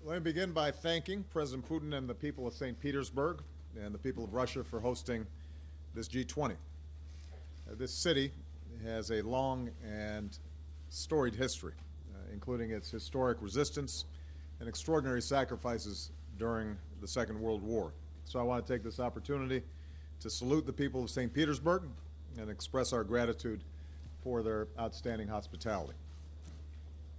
Let me begin by thanking President Putin and the people of St. Petersburg and the people of Russia for hosting this G20. This city has a long and storied history, including its historic resistance and extraordinary sacrifices during the Second World War. So I want to take this opportunity to salute the people of St. Petersburg and express our gratitude for their outstanding hospitality.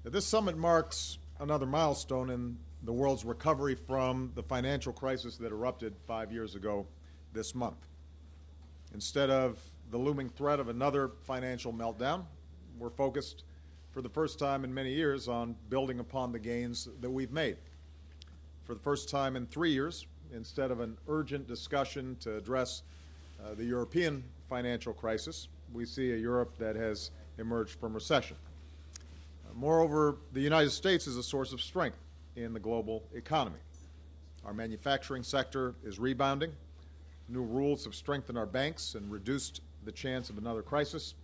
This summit marks another milestone in the world's recovery from the financial crisis that erupted 5 years ago this month. Instead of the looming threat of another financial meltdown, we're focused for the first time in many years on building upon the gains that we've made. For the first time in 3 years, instead of an urgent discussion to address the European financial crisis, we see a Europe that has emerged from recession. Moreover, the United States is a source of strength in the global economy. Our manufacturing sector is rebounding. New rules have strengthened our banks and reduced the chance of another crisis.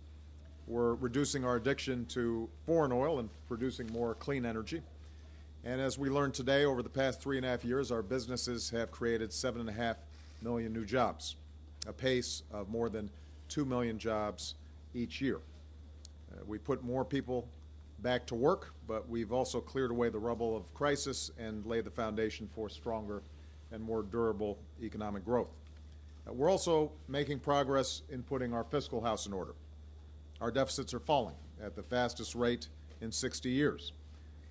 We're reducing our addiction to foreign oil and producing more clean energy. And as we learned today, over the past 3.5 years, our businesses have created 7.5 million new jobs, a pace of more than 2 million jobs each year. We put more people back to work, but we've also cleared away the rubble of crisis and laid the foundation for stronger and more durable economic growth. We're also making progress in putting our fiscal house in order. Our deficits are falling at the fastest rate in 60 years.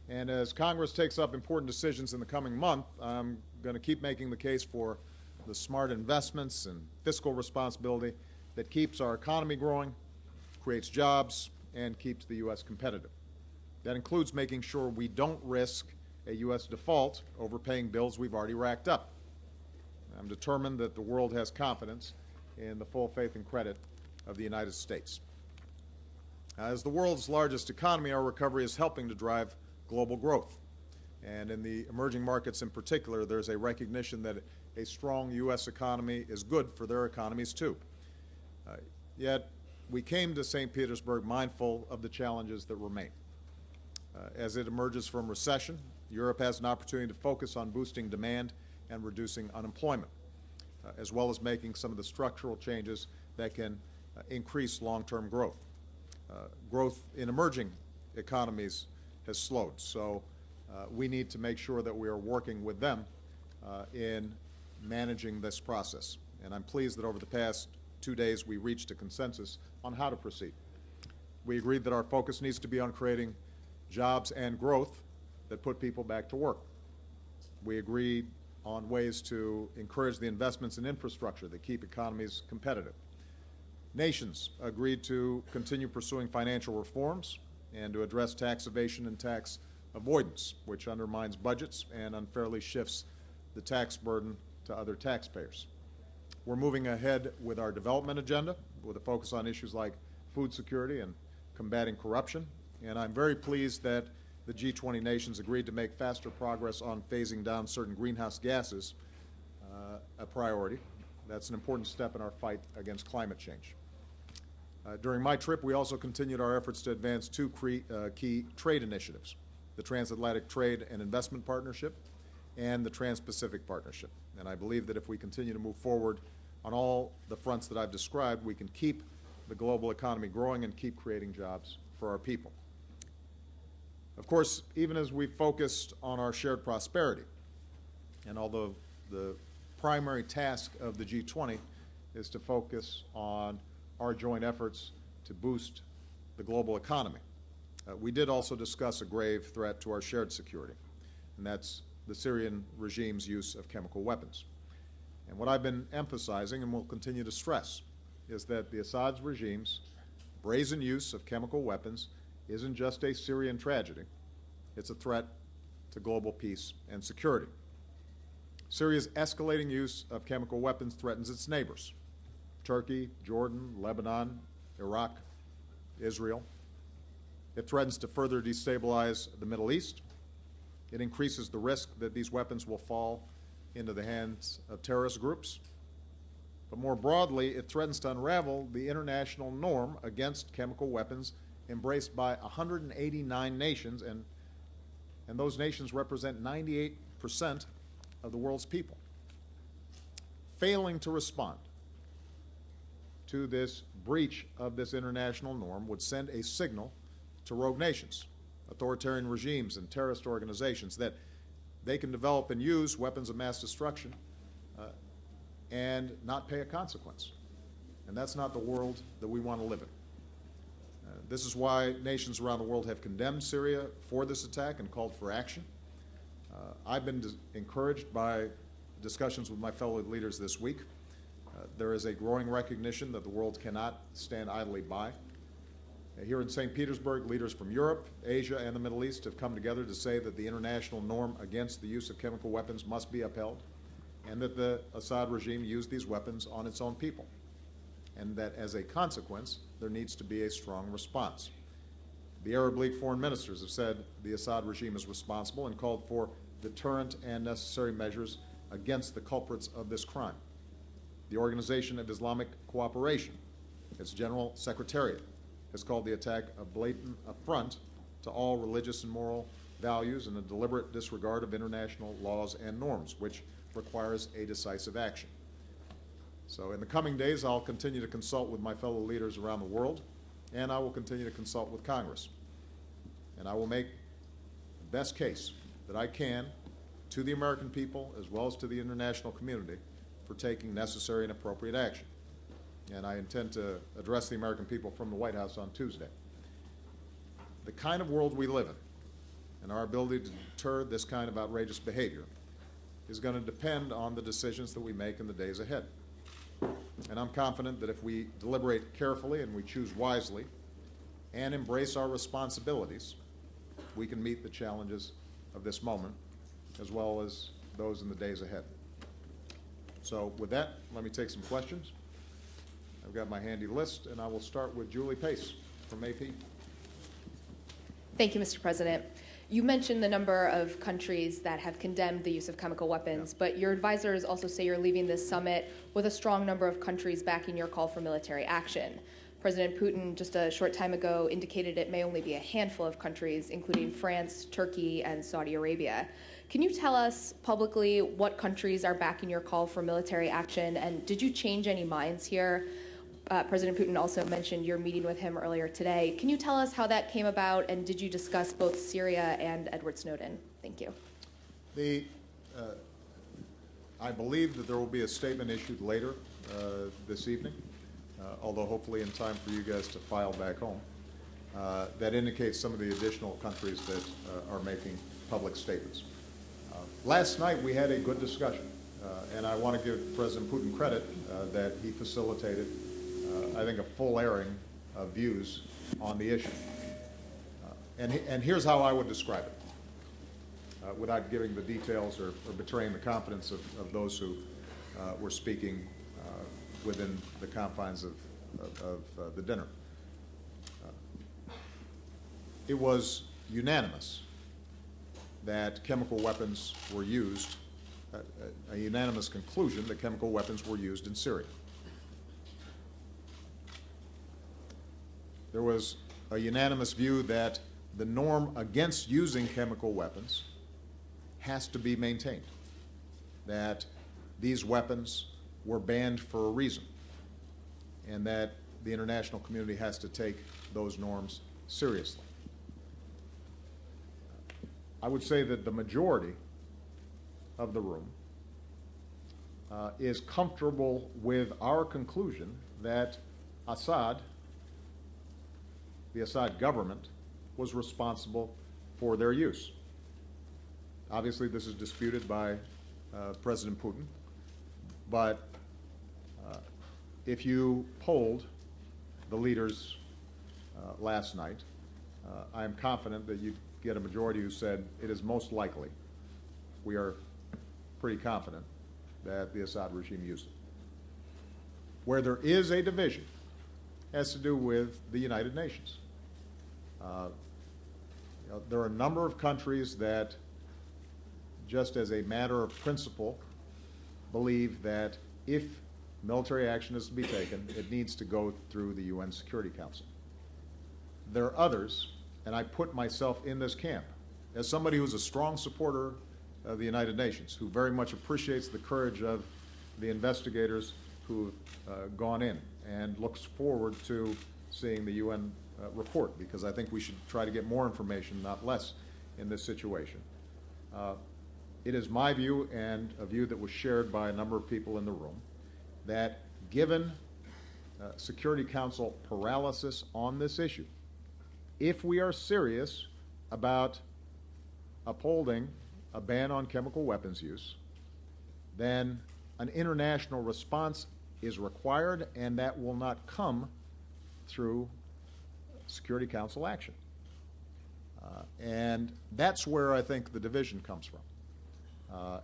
And as Congress takes up important decisions in the coming month, I'm going to keep making the case for the smart investments and fiscal responsibility that keeps our economy growing, creates jobs, and keeps the U.S. competitive. That includes making sure we don't risk a U.S. default over paying bills we've already racked up. I'm determined that the world has confidence in the full faith and credit of the United States. As the world's largest economy, our recovery is helping to drive global growth. And in the emerging markets in particular, there's a recognition that a strong U.S. economy is good for their economies too. Yet we came to St. Petersburg mindful of the challenges that remain. As it emerges from recession, Europe has an opportunity to focus on boosting demand and reducing unemployment, as well as making some of the structural changes that can increase long-term growth. Growth in emerging economies has slowed, so we need to make sure that we are working with them in managing this process. And I'm pleased that over the past 2 days we reached a consensus on how to proceed. We agreed that our focus needs to be on creating jobs and growth that put people back to work. We agreed on ways to encourage the investments in infrastructure that keep economies competitive. Nations agreed to continue pursuing financial reforms and to address tax evasion and tax avoidance, which undermines budgets and unfairly shifts the tax burden to other taxpayers. We're moving ahead with our development agenda with a focus on issues like food security and combating corruption. And I'm very pleased that the G20 nations agreed to make faster progress on phasing down certain greenhouse gases, a priority. That's an important step in our fight against climate change. During my trip, we also continued our efforts to advance two key trade initiatives, the Transatlantic Trade and Investment Partnership and the Trans-Pacific Partnership. And I believe that if we continue to move forward on all the fronts that I've described, we can keep the global economy growing and keep creating jobs for our people. Of course, even as we focused on our shared prosperity, and although the primary task of the G20 is to focus on our joint efforts to boost the global economy, we did also discuss a grave threat to our shared security, and that's the Syrian regime's use of chemical weapons. And what I've been emphasizing and will continue to stress is that the Assad regime's brazen use of chemical weapons isn't just a Syrian tragedy, it's a threat to global peace and security. Syria's escalating use of chemical weapons threatens its neighbors, Turkey, Jordan, Lebanon, Iraq, Israel. It threatens to further destabilize the Middle East. It increases the risk that these weapons will fall into the hands of terrorist groups. But more broadly, it threatens to unravel the international norm against chemical weapons embraced by 189 nations and and those nations represent 98% of the world's people. Failing to respond to this breach of this international norm would send a signal to rogue nations, authoritarian regimes, and terrorist organizations that they can develop and use weapons of mass destruction and not pay a consequence. And that's not the world that we want to live in. This is why nations around the world have condemned Syria for this attack and called for action. I've been encouraged by discussions with my fellow leaders this week. There is a growing recognition that the world cannot stand idly by. Here in St. Petersburg, leaders from Europe, Asia, and the Middle East have come together to say that the international norm against the use of chemical weapons must be upheld, and that the Assad regime used these weapons on its own people, and that as a consequence, there needs to be a strong response. The Arab League foreign ministers have said the Assad regime is responsible and called for deterrent and necessary measures against the culprits of this crime. The Organization of Islamic Cooperation, its General Secretariat, has called the attack a blatant affront to all religious and moral values and a deliberate disregard of international laws and norms, which requires a decisive action. So in the coming days, I'll continue to consult with my fellow leaders around the world, and I will continue to consult with Congress. And I will make the best case that I can to the American people as well as to the international community for taking necessary and appropriate action. And I intend to address the American people from the White House on Tuesday. The kind of world we live in and our ability to deter this kind of outrageous behavior is going to depend on the decisions that we make in the days ahead. And I'm confident that if we deliberate carefully and we choose wisely and embrace our responsibilities, we can meet the challenges of this moment as well as those in the days ahead. So with that, let me take some questions. I've got my handy list, and I will start with Julie Pace from AP. Thank you, Mr. President. You mentioned the number of countries that have condemned the use of chemical weapons, but your advisors also say you're leaving this summit with a strong number of countries backing your call for military action. President Putin just a short time ago indicated it may only be a handful of countries, including France, Turkey, and Saudi Arabia. Can you tell us publicly what countries are backing your call for military action, and did you change any minds here? President Putin also mentioned your meeting with him earlier today. Can you tell us how that came about, and did you discuss both Syria and Edward Snowden? Thank you. I believe that there will be a statement issued later this evening, although hopefully in time for you guys to file back home, that indicates some of the additional countries that are making public statements. Last night we had a good discussion, and I want to give President Putin credit that he facilitated I think, a full airing of views on the issue. And here's how I would describe it, without giving the details or betraying the confidence of those who were speaking within the confines of the dinner. It was unanimous that chemical weapons were used, a unanimous conclusion that chemical weapons were used in Syria. There was a unanimous view that the norm against using chemical weapons has to be maintained, that these weapons were banned for a reason, and that the international community has to take those norms seriously. I would say that the majority of the room is comfortable with our conclusion that Assad, the Assad government, was responsible for their use. Obviously, this is disputed by President Putin, but if you polled the leaders last night, I am confident that you'd get a majority who said it is most likely, we are pretty confident, that the Assad regime used it. Where there is a division has to do with the United Nations. There are a number of countries that, just as a matter of principle, believe that if military action is to be taken, it needs to go through the UN Security Council. There are others, and I put myself in this camp, as somebody who's a strong supporter of the United Nations, who very much appreciates the courage of the investigators who've gone in and looks forward to seeing the UN report, because I think we should try to get more information, not less, in this situation. It is my view, and a view that was shared by a number of people in the room, that given Security Council paralysis on this issue, if we are serious about upholding a ban on chemical weapons use, then an international response is required, and that will not come through Security Council action. And that's where I think the division comes from.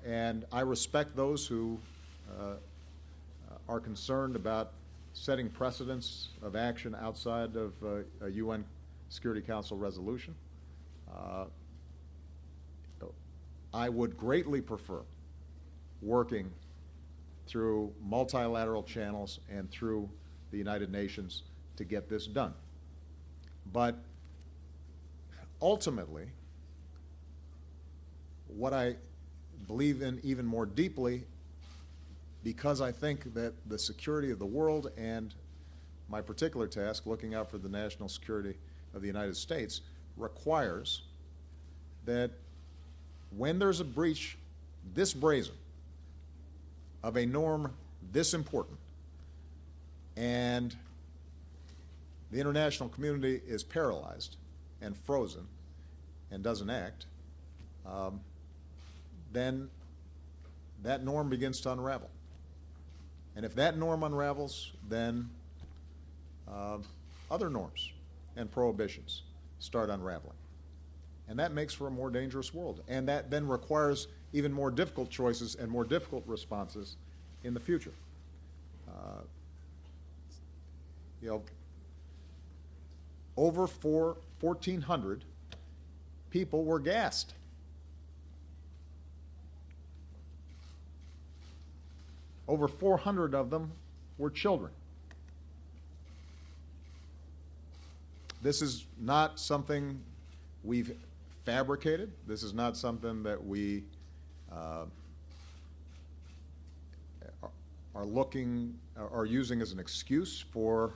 And I respect those who are concerned about setting precedents of action outside of a UN Security Council resolution. I would greatly prefer working through multilateral channels and through the United Nations to get this done. But ultimately, what I believe in even more deeply, because I think that the security of the world and my particular task, looking out for the national security of the United States, requires that when there's a breach this brazen of a norm this important, and the international community is paralyzed and frozen and doesn't act, then that norm begins to unravel. And if that norm unravels, then other norms and prohibitions start unraveling. And that makes for a more dangerous world. And that then requires even more difficult choices and more difficult responses in the future. Over 1,400 people were gassed. Over 400 of them were children. This is not something we've fabricated. This is not something that we are using as an excuse for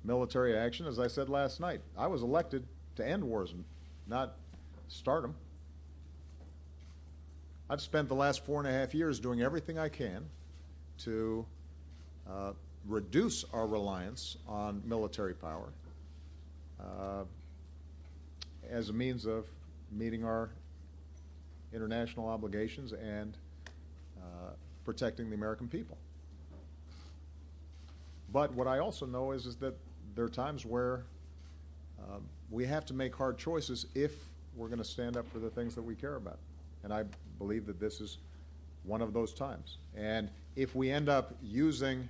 military action. As I said last night, I was elected to end wars, not start them. I've spent the last 4.5 years doing everything I can to reduce our reliance on military power as a means of meeting our international obligations and protecting the American people. But what I also know is that there are times where we have to make hard choices if we're going to stand up for the things that we care about. And I believe that this is one of those times. And if we end up using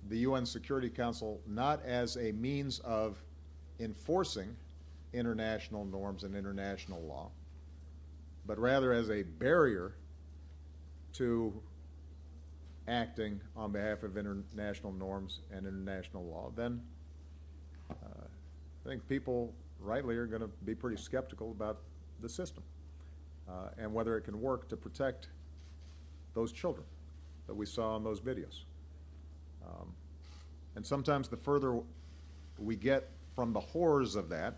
the UN Security Council not as a means of enforcing international norms and international law, but rather as a barrier to acting on behalf of international norms and international law, then I think people rightly are going to be pretty skeptical about the system and whether it can work to protect those children that we saw in those videos. And sometimes the further we get from the horrors of that,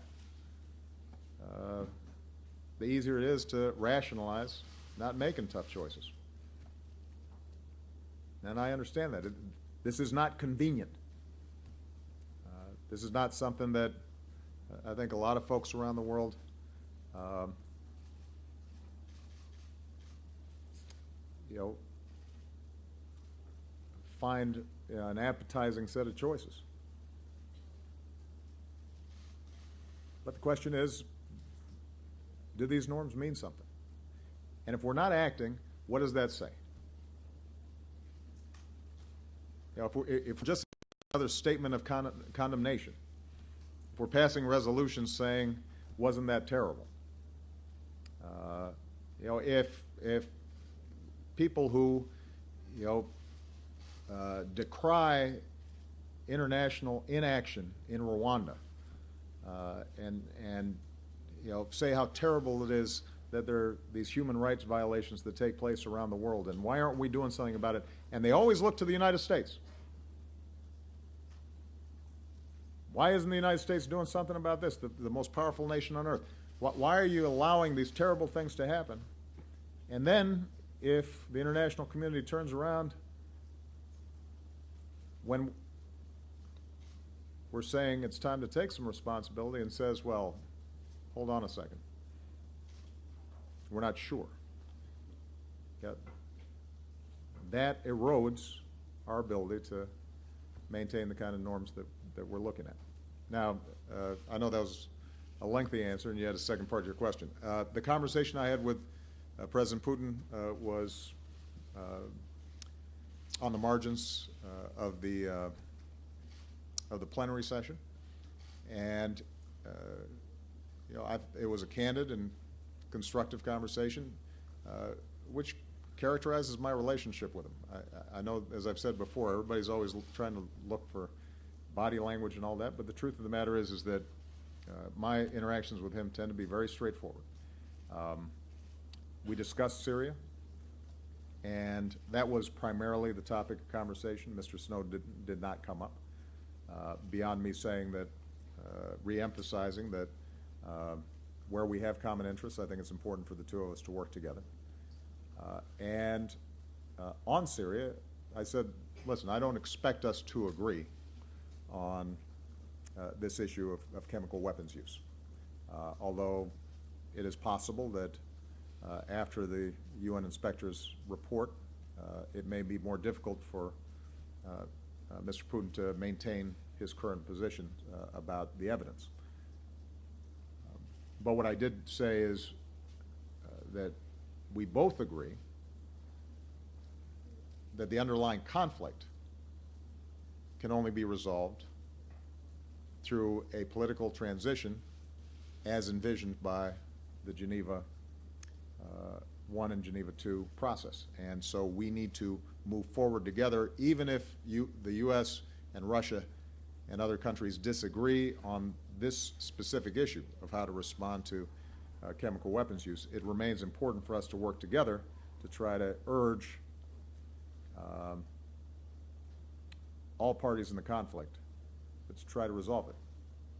the easier it is to rationalize not making tough choices. And I understand that. This is not convenient. This is not something that I think a lot of folks around the world find an appetizing set of choices. But the question is, do these norms mean something? And if we're not acting, what does that say? If we're just another statement of condemnation, if we're passing resolutions saying, wasn't that terrible? If people who, decry international inaction in Rwanda and say how terrible it is that there are these human rights violations that take place around the world, and why aren't we doing something about it? And they always look to the United States. Why isn't the United States doing something about this, the most powerful nation on earth? Why are you allowing these terrible things to happen? And then, if the international community turns around when we're saying it's time to take some responsibility and says, well, hold on a second, we're not sure. That erodes our ability to maintain the kind of norms that we're looking at. Now, I know that was a lengthy answer, and you had a second part of your question. The conversation I had with President Putin was on the margins of the plenary session, and it was a candid and constructive conversation, which characterizes my relationship with him. I know, as I've said before, everybody's always trying to look for body language and all that, but the truth of the matter is that my interactions with him tend to be very straightforward. We discussed Syria, and that was primarily the topic of conversation. Mr. Snow did not come up, beyond me saying that, re-emphasizing that where we have common interests, I think it's important for the two of us to work together. And on Syria, I said, listen, I don't expect us to agree on this issue of chemical weapons use, although it is possible that after the UN inspector's report, it may be more difficult for Mr. Putin to maintain his current position about the evidence. But what I did say is that we both agree that the underlying conflict can only be resolved through a political transition as envisioned by the Geneva I and Geneva II process. And so we need to move forward together, even if the U.S. and Russia and other countries disagree on this specific issue of how to respond to chemical weapons use. It remains important for us to work together to try to urge all parties in the conflict to try to resolve it.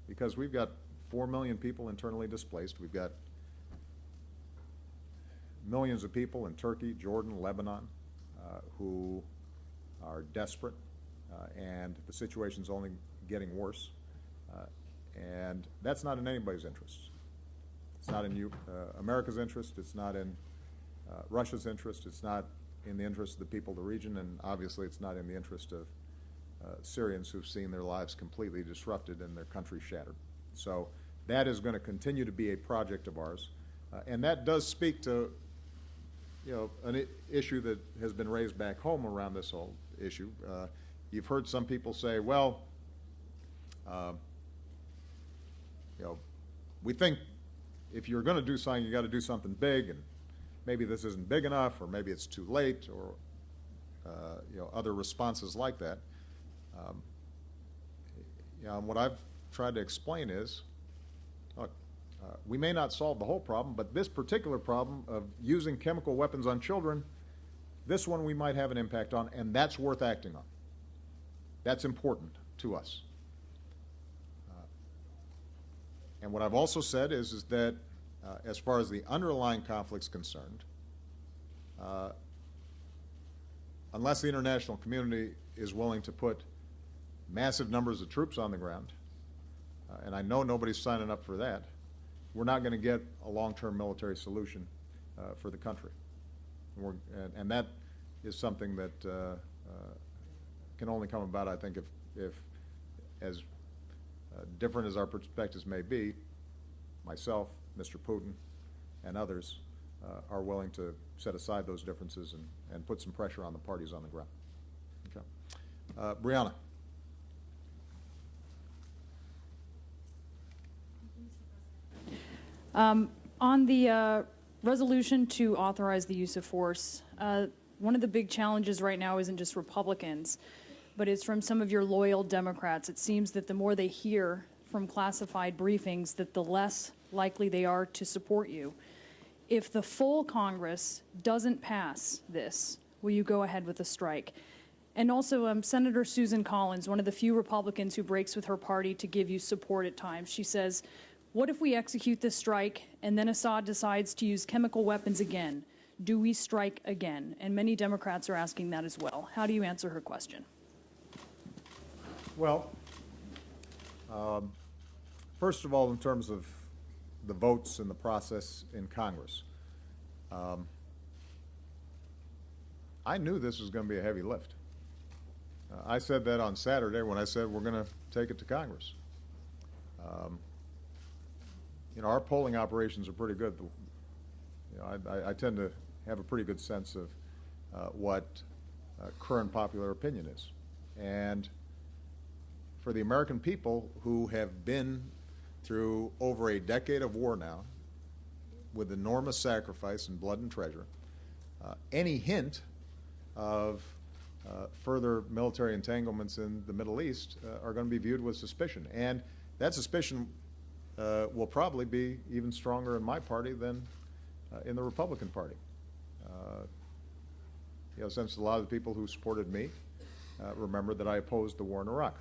Because we've got 4 million people internally displaced. We've got millions of people in Turkey, Jordan, Lebanon, who are desperate, and the situation's only getting worse. And that's not in anybody's interest. It's not in America's interest. It's not in Russia's interest. It's not in the interest of the people of the region, and obviously it's not in the interest of Syrians who've seen their lives completely disrupted and their country shattered. So that is going to continue to be a project of ours, and that does speak to an issue that has been raised back home around this whole issue. You've heard some people say, well, we think if you're going to do something, you got to do something big, and maybe this isn't big enough, or maybe it's too late, or other responses like that. And what I've tried to explain is, look, we may not solve the whole problem, but this particular problem of using chemical weapons on children, this one we might have an impact on, and that's worth acting on. That's important to us. And what I've also said is that as far as the underlying conflict's concerned, unless the international community is willing to put massive numbers of troops on the ground, and I know nobody's signing up for that, we're not going to get a long-term military solution for the country. And that is something that can only come about, I think, if as different as our perspectives may be, myself, Mr. Putin, and others are willing to set aside those differences and put some pressure on the parties on the ground. Okay. Brianna. On the resolution to authorize the use of force, one of the big challenges right now isn't just Republicans, but it's from some of your loyal Democrats. It seems that the more they hear from classified briefings that the less likely they are to support you. If the full Congress doesn't pass this, will you go ahead with a strike? And also, Senator Susan Collins, one of the few Republicans who breaks with her party to give you support at times, she says, what if we execute this strike and then Assad decides to use chemical weapons again? Do we strike again? And many Democrats are asking that as well. How do you answer her question? Well, first of all, in terms of the votes and the process in Congress, I knew this was going to be a heavy lift. I said that on Saturday when I said we're going to take it to Congress. Our polling operations are pretty good. I tend to have a pretty good sense of what current popular opinion is. And for the American people who have been through over a decade of war now, with enormous sacrifice and blood and treasure, any hint of further military entanglements in the Middle East are going to be viewed with suspicion. And that suspicion will probably be even stronger in my party than in the Republican Party. Since a lot of the people who supported me remember that I opposed the war in Iraq.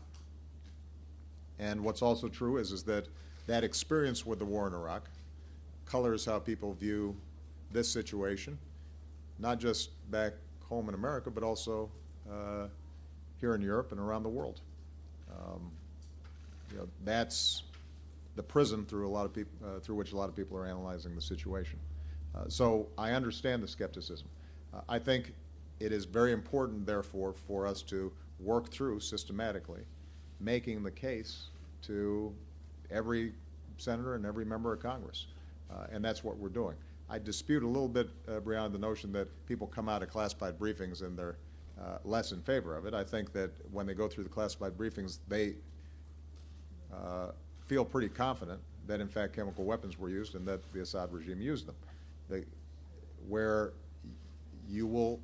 And what's also true is that that experience with the war in Iraq colors how people view this situation, not just back home in America, but also here in Europe and around the world. That's the prism through which a lot of people are analyzing the situation. So I understand the skepticism. I think it is very important, therefore, for us to work through systematically making the case to every senator and every member of Congress. And that's what we're doing. I dispute a little bit, Brianna, the notion that people come out of classified briefings and they're less in favor of it. I think that when they go through the classified briefings, they feel pretty confident that, in fact, chemical weapons were used and that the Assad regime used them. Where you will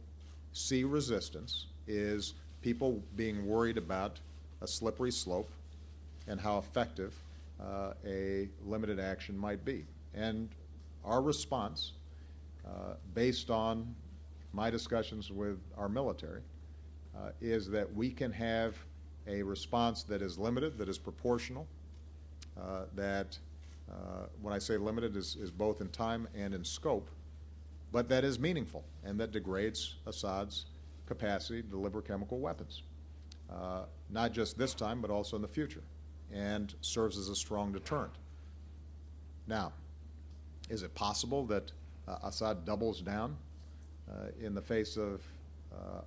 see resistance is people being worried about a slippery slope and how effective a limited action might be. And our response, based on my discussions with our military, is that we can have a response that is limited, that is proportional, that, when I say limited, is both in time and in scope, but that is meaningful and that degrades Assad's capacity to deliver chemical weapons, not just this time, but also in the future, and serves as a strong deterrent. Now, is it possible that Assad doubles down in the face of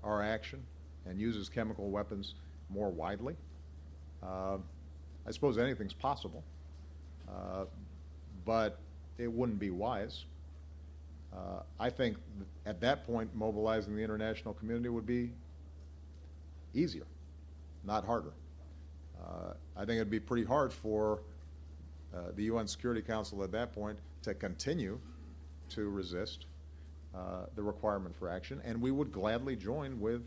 our action and uses chemical weapons more widely? I suppose anything's possible, but it wouldn't be wise. I think at that point, mobilizing the international community would be easier, not harder. I think it'd be pretty hard for the UN Security Council at that point to continue to resist the requirement for action, and we would gladly join with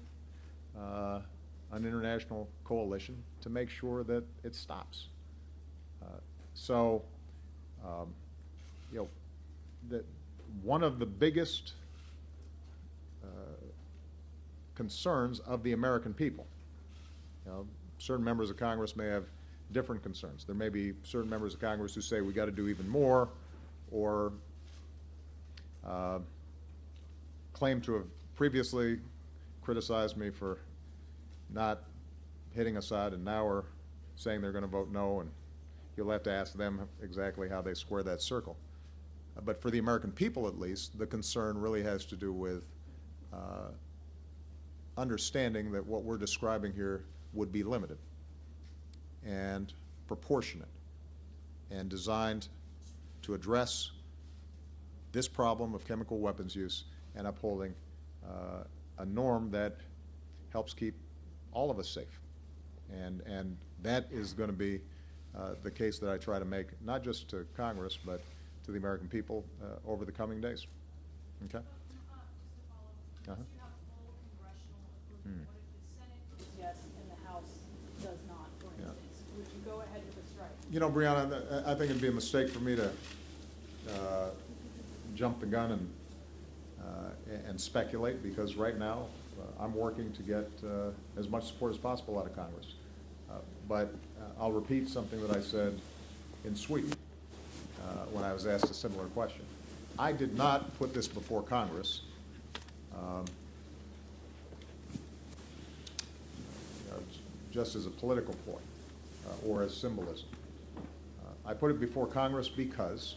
an international coalition to make sure that it stops. One of the biggest concerns of the American people, certain members of Congress may have different concerns. There may be certain members of Congress who say we got to do even more, or claim to have previously criticized me for not hitting Assad, and now are saying they're going to vote no, and you'll have to ask them exactly how they square that circle. But for the American people, at least, the concern really has to do with understanding that what we're describing here would be limited and proportionate and designed to address this problem of chemical weapons use and upholding a norm that helps keep all of us safe. And that is going to be the case that I try to make, not just to Congress, but to the American people over the coming days. Okay? Just to follow up, you have full congressional approval. What if the Senate votes yes and the House does not, for instance? Would you go ahead with a strike? You know, Brianna, I think it'd be a mistake for me to jump the gun and speculate, because right now I'm working to get as much support as possible out of Congress. But I'll repeat something that I said in Sweden when I was asked a similar question. I did not put this before Congress just as a political ploy or as symbolism. I put it before Congress because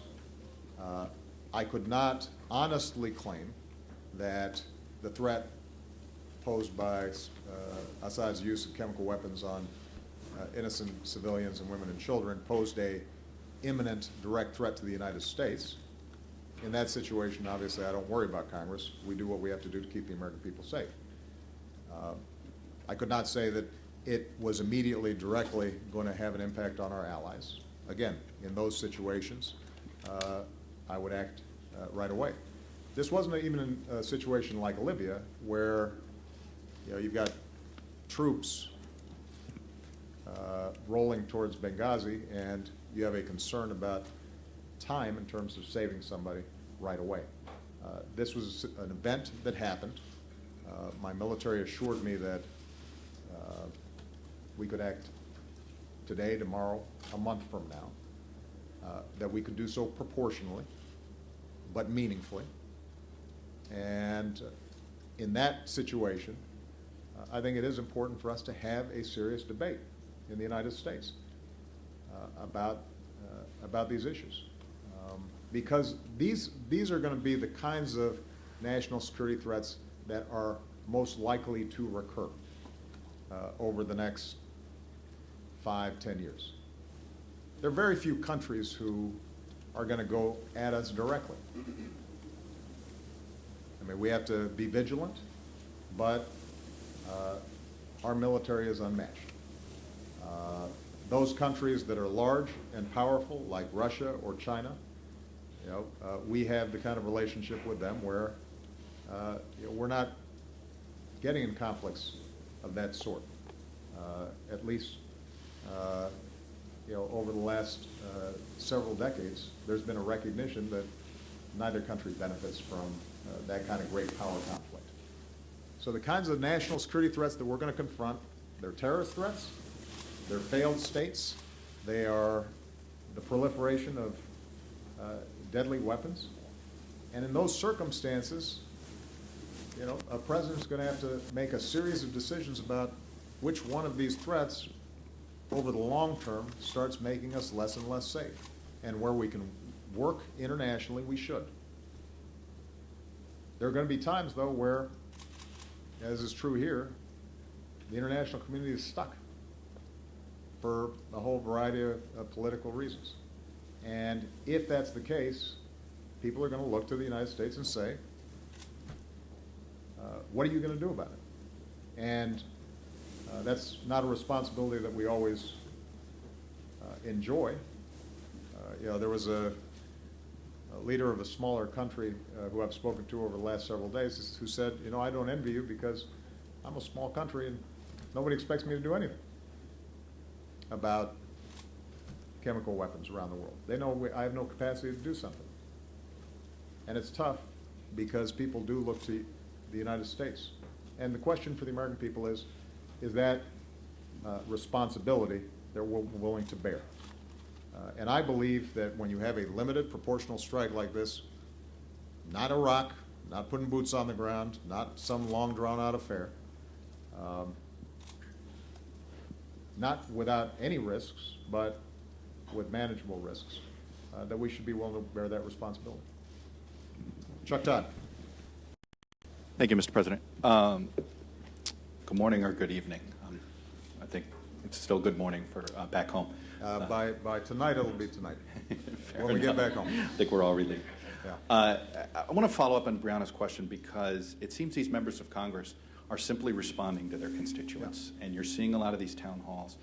I could not honestly claim that the threat posed by Assad's use of chemical weapons on innocent civilians and women and children posed a imminent direct threat to the United States. In that situation, obviously, I don't worry about Congress. We do what we have to do to keep the American people safe. I could not say that it was immediately, directly going to have an impact on our allies. Again, in those situations, I would act right away. This wasn't even a situation like Libya, where you've got troops rolling towards Benghazi, and you have a concern about time in terms of saving somebody right away. This was an event that happened. My military assured me that we could act today, tomorrow, a month from now, that we could do so proportionally, but meaningfully. And in that situation, I think it is important for us to have a serious debate in the United States about these issues. Because these are going to be the kinds of national security threats that are most likely to recur over the next 5-10 years. There are very few countries who are going to go at us directly. I mean, we have to be vigilant, but our military is unmatched. Those countries that are large and powerful, like Russia or China, we have the kind of relationship with them where we're not getting in conflicts of that sort. At least, over the last several decades, there's been a recognition that neither country benefits from that kind of great power conflict. So the kinds of national security threats that we're going to confront, they're terrorist threats, they're failed states, they are the proliferation of deadly weapons. And in those circumstances, a president's going to have to make a series of decisions about which one of these threats over the long term starts making us less and less safe. And where we can work internationally, we should. There are going to be times, though, where, as is true here, the international community is stuck for a whole variety of political reasons. And if that's the case, people are going to look to the United States and say, what are you going to do about it? And that's not a responsibility that we always enjoy. There was a leader of a smaller country who I've spoken to over the last several days who said, I don't envy you because I'm a small country and nobody expects me to do anything about chemical weapons around the world. They know I have no capacity to do something. And it's tough because people do look to the United States. And the question for the American people is that responsibility that we're willing to bear? And I believe that when you have a limited proportional strike like this, not Iraq, not putting boots on the ground, not some long drawn-out affair, not without any risks, but with manageable risks, that we should be willing to bear that responsibility. Chuck Todd. Thank you, Mr. President. Good morning or good evening. I think it's still good morning for back home. By tonight, it'll be tonight. When we get back home. I think we're all relieved. Yeah. I want to follow up on Brianna's question because it seems these members of Congress are simply responding to their constituents. Yeah. And you're seeing a lot of these town halls.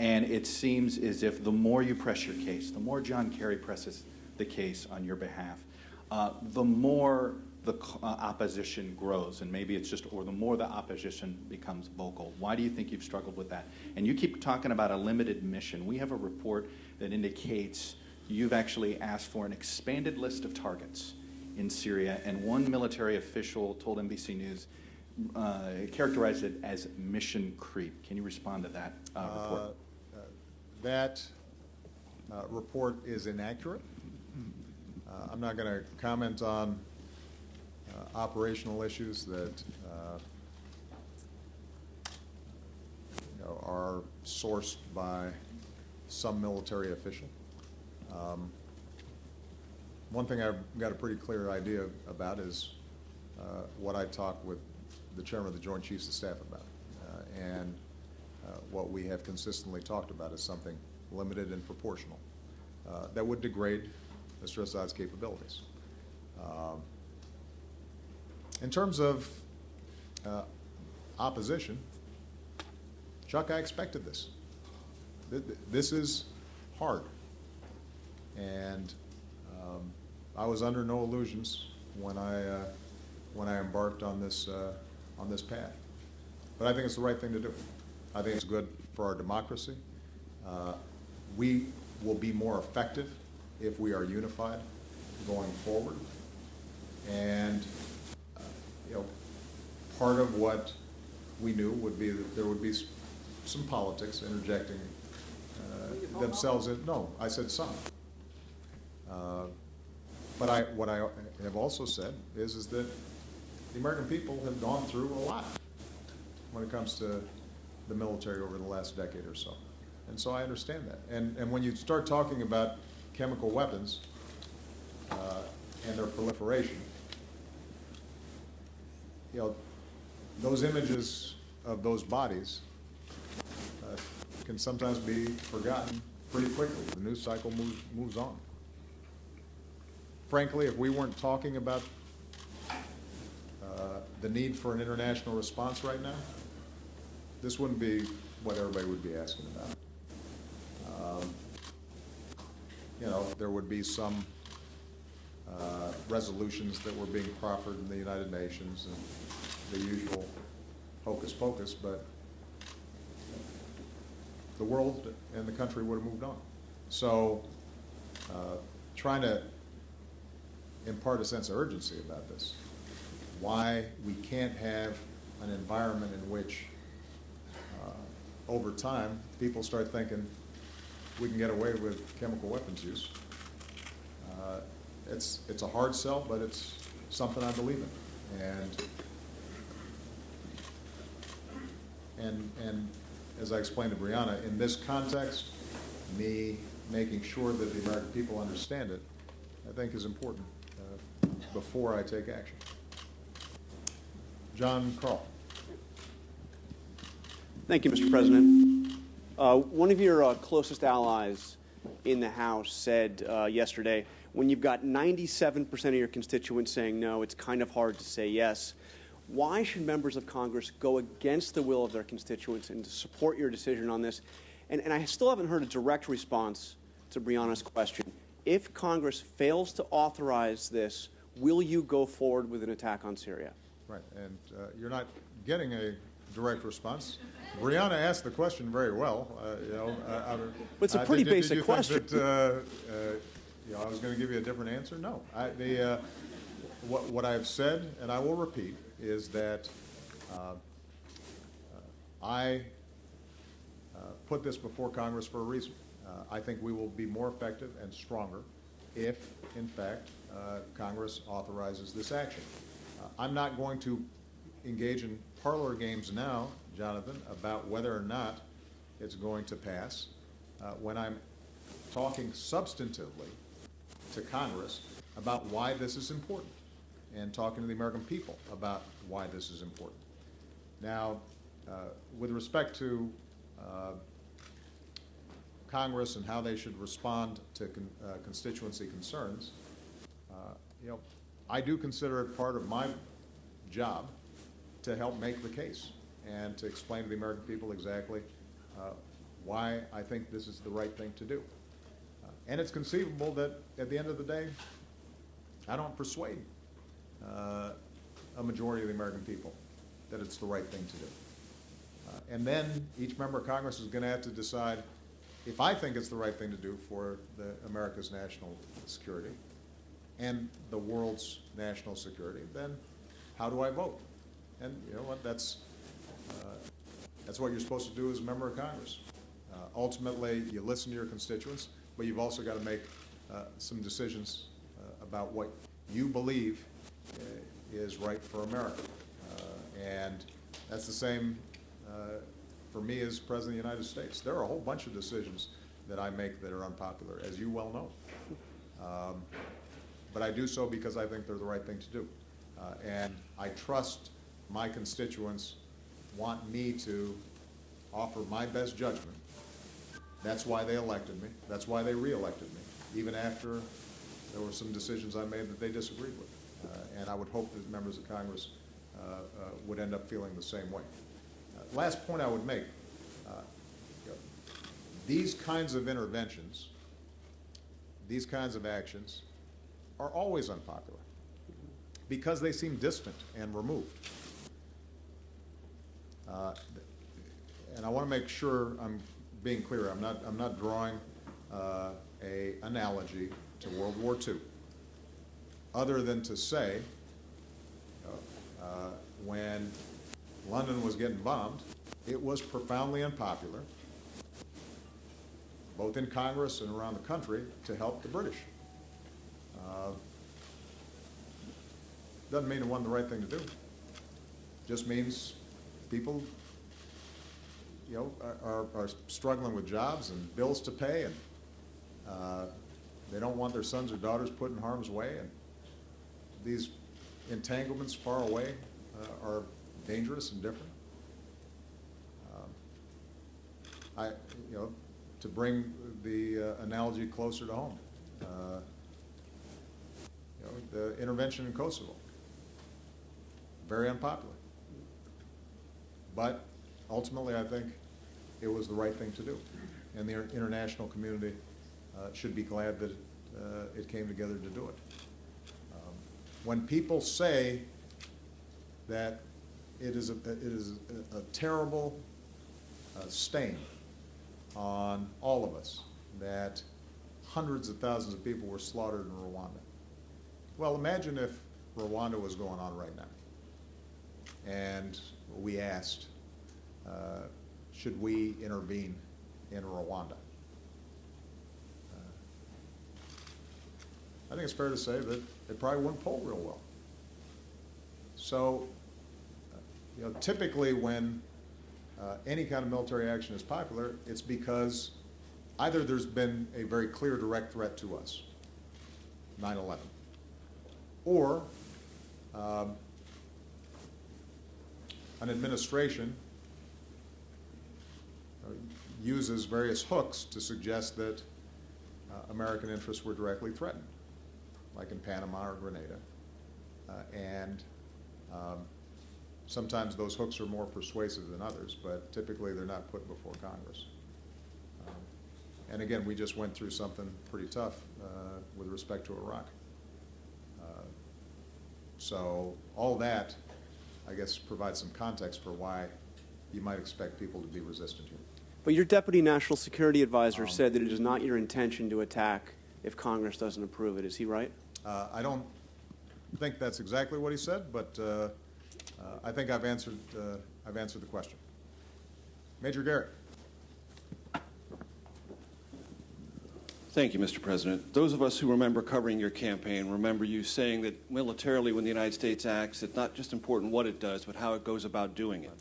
And it seems as if the more you press your case, the more John Kerry presses the case on your behalf, the more the opposition grows, and maybe it's just, or the more the opposition becomes vocal? Why do you think you've struggled with that? And you keep talking about a limited mission. We have a report that indicates you've actually asked for an expanded list of targets in Syria, and one military official told NBC News, characterized it as mission creep. Can you respond to that report? That report is inaccurate. I'm not going to comment on operational issues that are sourced by some military official. One thing I've got a pretty clear idea about is what I talked with the chairman of the Joint Chiefs of Staff about. And what we have consistently talked about is something limited and proportional that would degrade Mr. Assad's capabilities. In terms of opposition, Chuck, I expected this. This is hard. And I was under no illusions when I embarked on this path. But I think it's the right thing to do. I think it's good for our democracy. We will be more effective if we are unified going forward. And part of what we knew would be that there would be some politics interjecting themselves in. No, I said some. But what I have also said is that the American people have gone through a lot when it comes to the military over the last decade or so. And so I understand that. And when you start talking about chemical weapons and their proliferation, those images of those bodies can sometimes be forgotten pretty quickly. The news cycle moves on. Frankly, if we weren't talking about the need for an international response right now, this wouldn't be what everybody would be asking about. There would be some resolutions that were being proffered in the United Nations and the usual hocus pocus, but the world and the country would have moved on. So trying to impart a sense of urgency about this, why we can't have an environment in which over time people start thinking we can get away with chemical weapons use. It's a hard sell, but it's something I believe in. And as I explained to Brianna, in this context, me making sure that the American people understand it, I think is important before I take action. John Carl. Thank you, Mr. President. One of your closest allies in the House said yesterday, when you've got 97% of your constituents saying no, it's kind of hard to say yes. Why should members of Congress go against the will of their constituents and to support your decision on this? And I still haven't heard a direct response to Brianna's question. If Congress fails to authorize this, will you go forward with an attack on Syria? Right, and you're not getting a direct response. Brianna asked the question very well. But it's a pretty basic question. Did you think that I was going to give you a different answer? No. What I have said, and I will repeat, is that I put this before Congress for a reason. I think we will be more effective and stronger if, in fact, Congress authorizes this action. I'm not going to engage in parlor games now, Jonathan, about whether or not it's going to pass when I'm talking substantively to Congress about why this is important and talking to the American people about why this is important. Now, with respect to Congress and how they should respond to constituency concerns, I do consider it part of my job to help make the case and to explain to the American people exactly why I think this is the right thing to do. And it's conceivable that at the end of the day, I don't persuade a majority of the American people that it's the right thing to do. And then each member of Congress is going to have to decide, if I think it's the right thing to do for America's national security and the world's national security, then how do I vote? And you know what, that's what you're supposed to do as a member of Congress. Ultimately, you listen to your constituents, but you've also got to make some decisions about what you believe is right for America. And that's the same for me as President of the United States. There are a whole bunch of decisions that I make that are unpopular, as you well know. But I do so because I think they're the right thing to do. And I trust my constituents want me to offer my best judgment. That's why they elected me. That's why they re-elected me, even after there were some decisions I made that they disagreed with. And I would hope that members of Congress would end up feeling the same way. Last point I would make, you know, these kinds of interventions, these kinds of actions are always unpopular because they seem distant and removed. And I want to make sure I'm being clear. I'm not drawing a analogy to World War II, other than to say, when London was getting bombed, it was profoundly unpopular, both in Congress and around the country, to help the British. Doesn't mean it wasn't the right thing to do. Just means people, you know, are struggling with jobs and bills to pay, and they don't want their sons or daughters put in harm's way, and these entanglements far away are dangerous and different. You know, to bring the analogy closer to home, you know, the intervention in Kosovo, very unpopular. But ultimately, I think it was the right thing to do. And the international community should be glad that it came together to do it. When people say that it is a terrible stain on all of us that hundreds of thousands of people were slaughtered in Rwanda. Well, imagine if Rwanda was going on right now, and we asked, should we intervene in Rwanda? I think it's fair to say that it probably wouldn't poll real well. So, you know, typically when any kind of military action is popular, it's because either there's been a very clear direct threat to us, 9/11, or an administration uses various hooks to suggest that American interests were directly threatened, like in Panama or Grenada. Sometimes those hooks are more persuasive than others, but typically they're not put before Congress. And again, we just went through something pretty tough with respect to Iraq. So all that, I guess, provides some context for why you might expect people to be resistant here. But your Deputy National Security Advisor said that it is not your intention to attack if Congress doesn't approve it. Is he right? I don't think that's exactly what he said, but I think I've answered the question. Major Garrett. Thank you, Mr. President. Those of us who remember covering your campaign remember you saying that militarily when the United States acts, it's not just important what it does, but how it goes about doing it.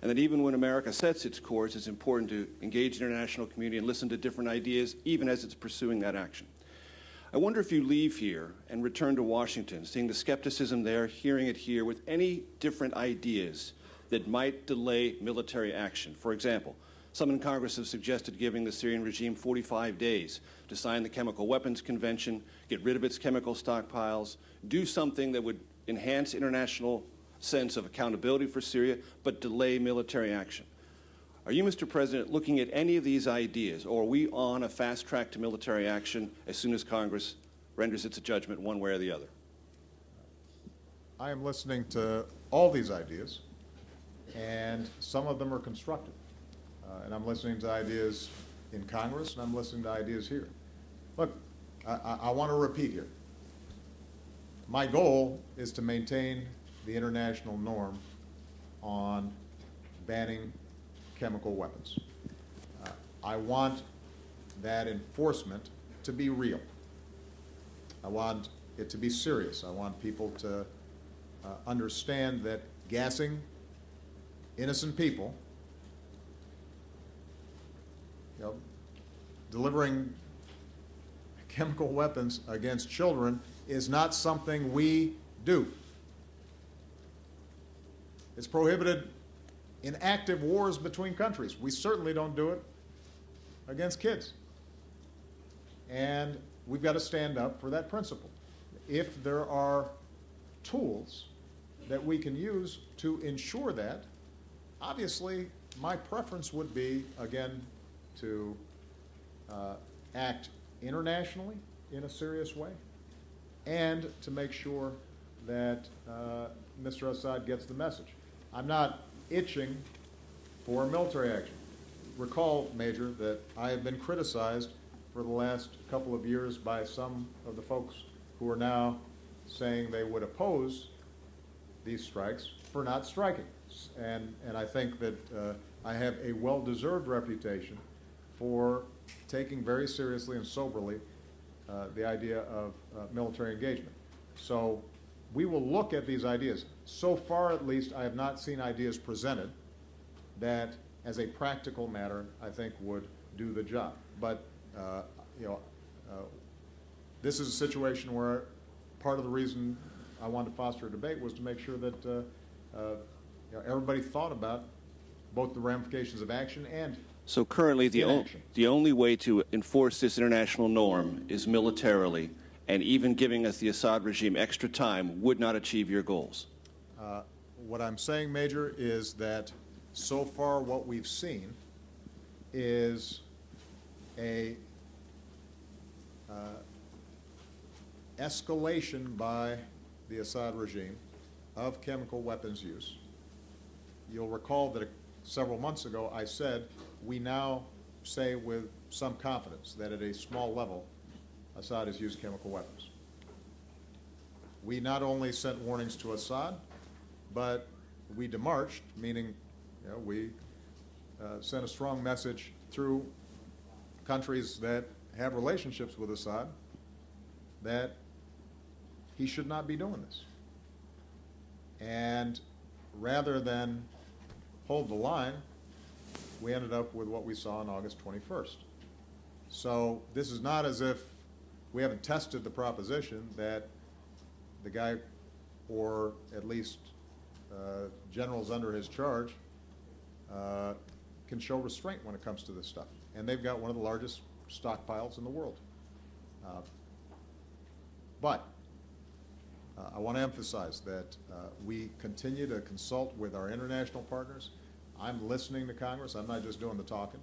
And that even when America sets its course, it's important to engage the international community and listen to different ideas, even as it's pursuing that action. I wonder if you leave here and return to Washington, seeing the skepticism there, hearing it here, with any different ideas that might delay military action. For example, some in Congress have suggested giving the Syrian regime 45 days to sign the Chemical Weapons Convention, get rid of its chemical stockpiles, do something that would enhance international sense of accountability for Syria, but delay military action. Are you, Mr. President, looking at any of these ideas, or are we on a fast track to military action as soon as Congress renders its judgment one way or the other? I am listening to all these ideas, and some of them are constructive. And I'm listening to ideas in Congress, and I'm listening to ideas here. Look, I want to repeat here. My goal is to maintain the international norm on banning chemical weapons. I want that enforcement to be real. I want it to be serious. I want people to understand that gassing innocent people, delivering chemical weapons against children is not something we do. It's prohibited in active wars between countries. We certainly don't do it against kids. And we've got to stand up for that principle. If there are tools that we can use to ensure that, obviously my preference would be, again, to act internationally in a serious way and to make sure that Mr. Assad gets the message. I'm not itching for military action. Recall, Major, that I have been criticized for the last couple of years by some of the folks who are now saying they would oppose these strikes for not striking. And I think that I have a well-deserved reputation for taking very seriously and soberly the idea of military engagement. So we will look at these ideas. So far, at least, I have not seen ideas presented that, as a practical matter, I think would do the job. But this is a situation where part of the reason I wanted to foster a debate was to make sure that everybody thought about both the ramifications of action and So currently, the only way to enforce this international norm is militarily, and even giving us the Assad regime extra time would not achieve your goals. What I'm saying, Major, is that so far what we've seen is a escalation by the Assad regime of chemical weapons use. You'll recall that several months ago I said we now say with some confidence that at a small level Assad has used chemical weapons. We not only sent warnings to Assad, but we demarched, meaning we sent a strong message through countries that have relationships with Assad that he should not be doing this. And rather than hold the line, we ended up with what we saw on August 21st. So this is not as if we haven't tested the proposition that the guy, or at least generals under his charge, can show restraint when it comes to this stuff. And they've got one of the largest stockpiles in the world. But I want to emphasize that we continue to consult with our international partners. I'm listening to Congress. I'm not just doing the talking.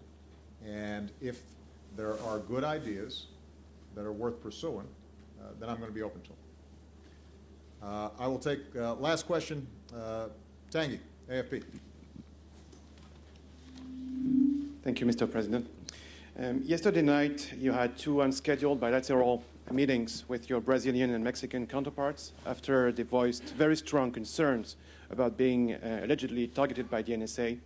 And if there are good ideas that are worth pursuing, then I'm going to be open to them. I will take last question. Tanguy, AFP. Thank you, Mr. President. Yesterday night, you had two unscheduled bilateral meetings with your Brazilian and Mexican counterparts after they voiced very strong concerns about being allegedly targeted by the NSA.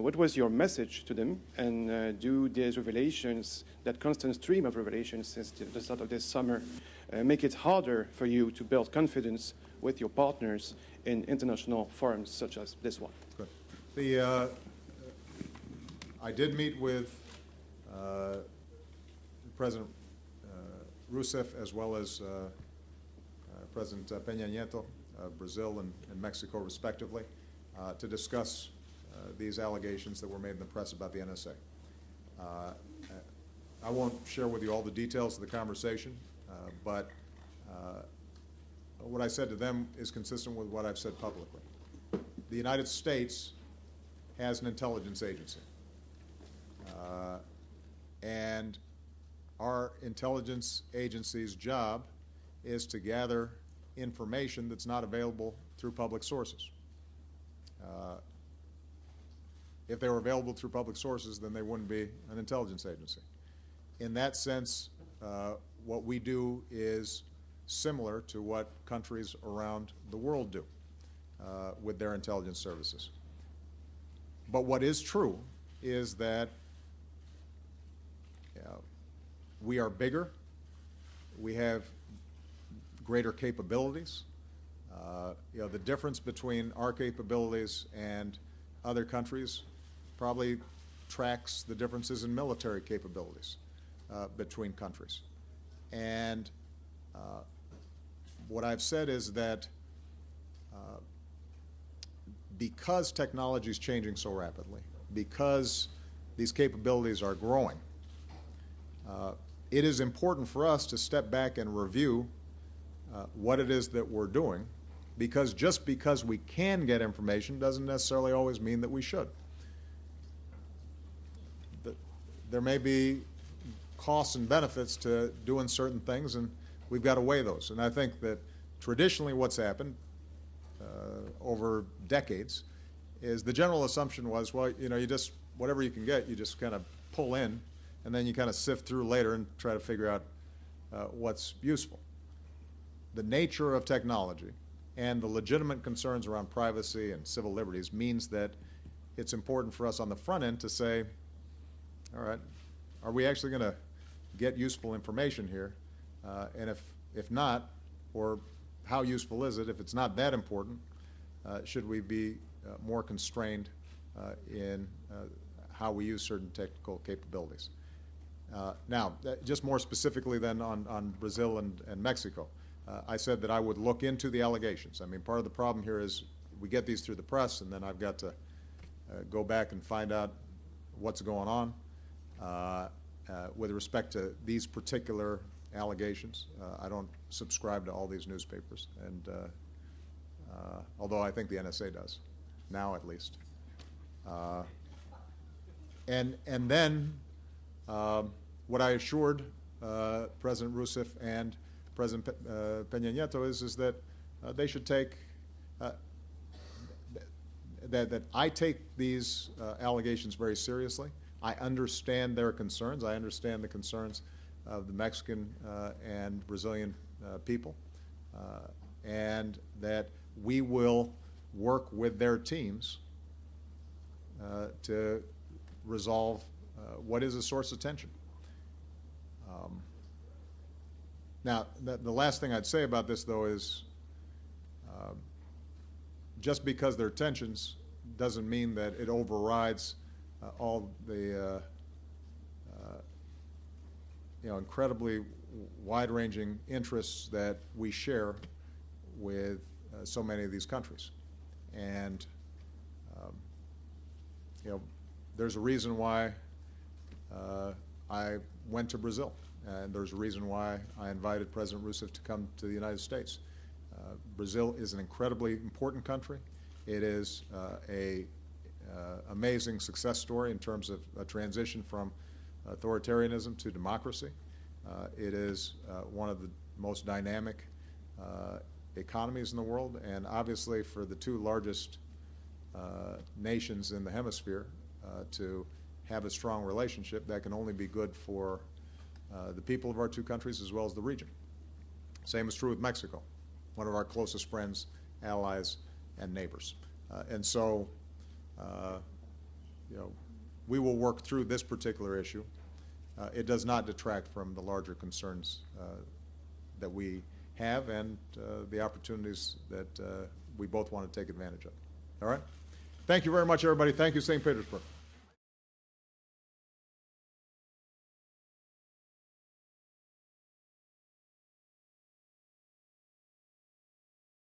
What was your message to them? And do these revelations, that constant stream of revelations since the start of this summer, make it harder for you to build confidence with your partners in international forums such as this one? Good. I did meet with President Rousseff as well as President Peña Nieto of Brazil and Mexico, respectively, to discuss these allegations that were made in the press about the NSA. I won't share with you all the details of the conversation, but what I said to them is consistent with what I've said publicly. The United States has an intelligence agency. And our intelligence agency's job is to gather information that's not available through public sources. If they were available through public sources, then they wouldn't be an intelligence agency. In that sense, what we do is similar to what countries around the world do with their intelligence services. But what is true is that we are bigger, we have greater capabilities. The difference between our capabilities and other countries probably tracks the differences in military capabilities between countries. And what I've said is that because technology is changing so rapidly, because these capabilities are growing, it is important for us to step back and review what it is that we're doing, because just because we can get information doesn't necessarily always mean that we should. There may be costs and benefits to doing certain things, and we've got to weigh those. And I think that traditionally what's happened over decades is the general assumption was, well, you just, whatever you can get, you just kind of pull in, and then you kind of sift through later and try to figure out what's useful. The nature of technology and the legitimate concerns around privacy and civil liberties means that it's important for us on the front end to say, all right, are we actually going to get useful information here? And if not, or how useful is it? If it's not that important, should we be more constrained in how we use certain technical capabilities? Now, just more specifically then on Brazil and Mexico, I said that I would look into the allegations. I mean, part of the problem here is we get these through the press, and then I've got to go back and find out what's going on with respect to these particular allegations. I don't subscribe to all these newspapers, and although I think the NSA does, now at least. And then what I assured President Rousseff and President Peña Nieto is that they should take, that I take these allegations very seriously. I understand their concerns. I understand the concerns of the Mexican and Brazilian people, and that we will work with their teams to resolve what is a source of tension. Now, the last thing I'd say about this, though, is just because there are tensions doesn't mean that it overrides all the incredibly wide-ranging interests that we share with so many of these countries. And there's a reason why I went to Brazil, and there's a reason why I invited President Rousseff to come to the United States. Brazil is an incredibly important country. It is a amazing success story in terms of a transition from authoritarianism to democracy. It is one of the most dynamic economies in the world, and obviously for the two largest nations in the hemisphere to have a strong relationship, that can only be good for the people of our two countries as well as the region. Same is true with Mexico, one of our closest friends, allies, and neighbors. And so, we will work through this particular issue. It does not detract from the larger concerns that we have and the opportunities that we both want to take advantage of. All right? Thank you very much, everybody. Thank you, St. Petersburg.